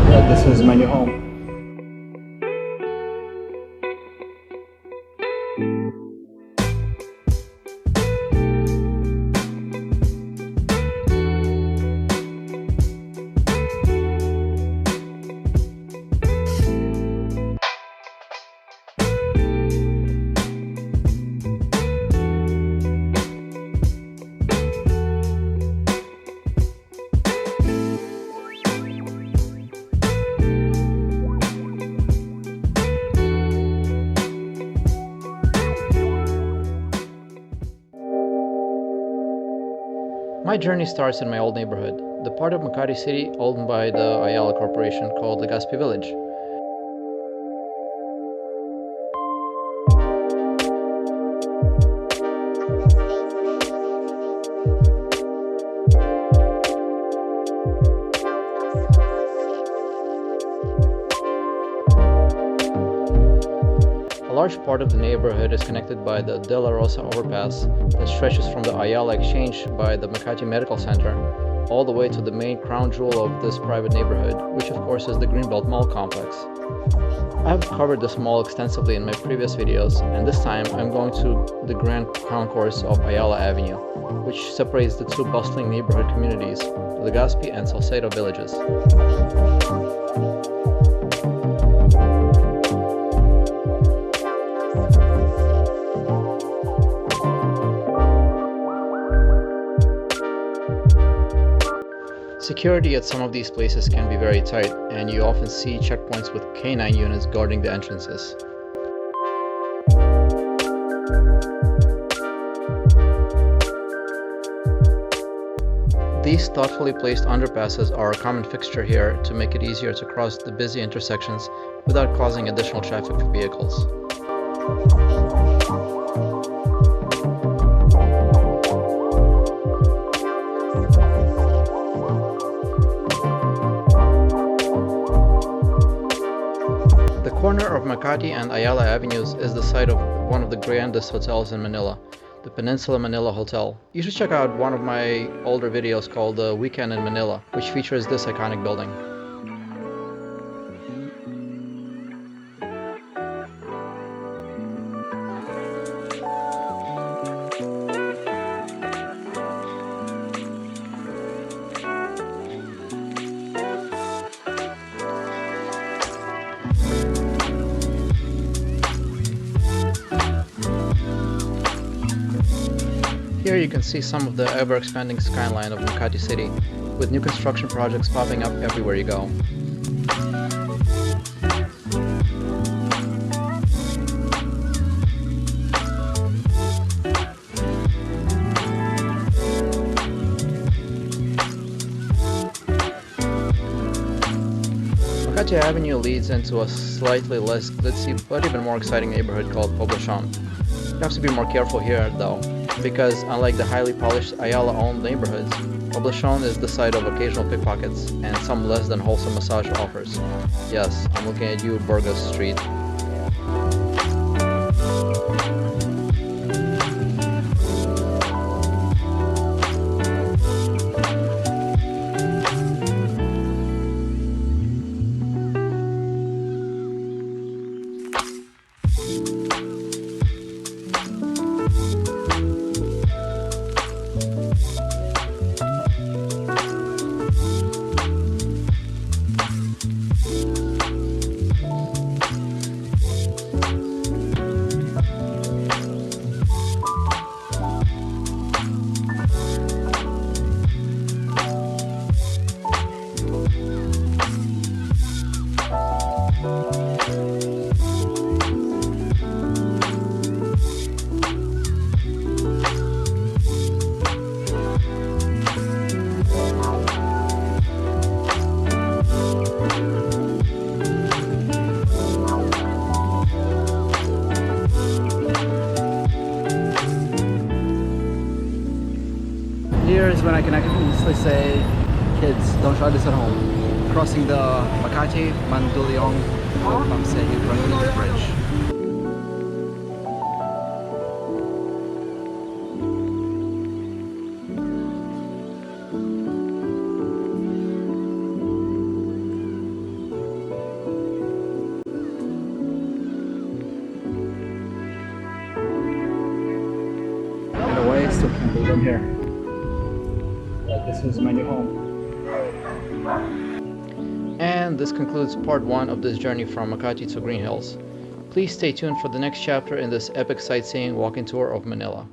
that this is my new home. My journey starts in my old neighborhood, the part of Makati City owned by the Ayala Corporation called Legazpi Village. A large part of the neighborhood is connected by the De La Rosa overpass that stretches from the Ayala Exchange by the Makati Medical Center all the way to the main crown jewel of this private neighborhood, which of course is the Greenbelt Mall complex. I have covered this mall extensively in my previous videos, and this time I'm going to the grand concourse of Ayala Avenue, which separates the two bustling neighborhood communities, Legazpi and Salcedo villages. Security at some of these places can be very tight, and you often see checkpoints with K9 units guarding the entrances. These thoughtfully placed underpasses are a common fixture here to make it easier to cross the busy intersections without causing additional traffic for vehicles. The corner of Makati and Ayala Avenues is the site of one of the grandest hotels in Manila, the Peninsula Manila Hotel. You should check out one of my older videos called The Weekend in Manila, which features this iconic building. Here you can see some of the ever-expanding skyline of Makati City, with new construction projects popping up everywhere you go. Makati Avenue leads into a slightly less glitzy but even more exciting neighborhood called Poblacion. You have to be more careful here though, because unlike the highly polished Ayala-owned neighborhoods, Poblacion is the site of occasional pickpockets and some less than wholesome massage offers. Yes, I'm looking at you, Burgos Street. Here is when I can honestly say, kids, don't try this at home. Crossing the Makati, Mandaluyong, Grennhills Bridge. still can't believe I'm here. Like, this is my new home. And this concludes part 1 of this journey from Makati to Grennhills. Please stay tuned for the next chapter in this epic sightseeing walking tour of Manila.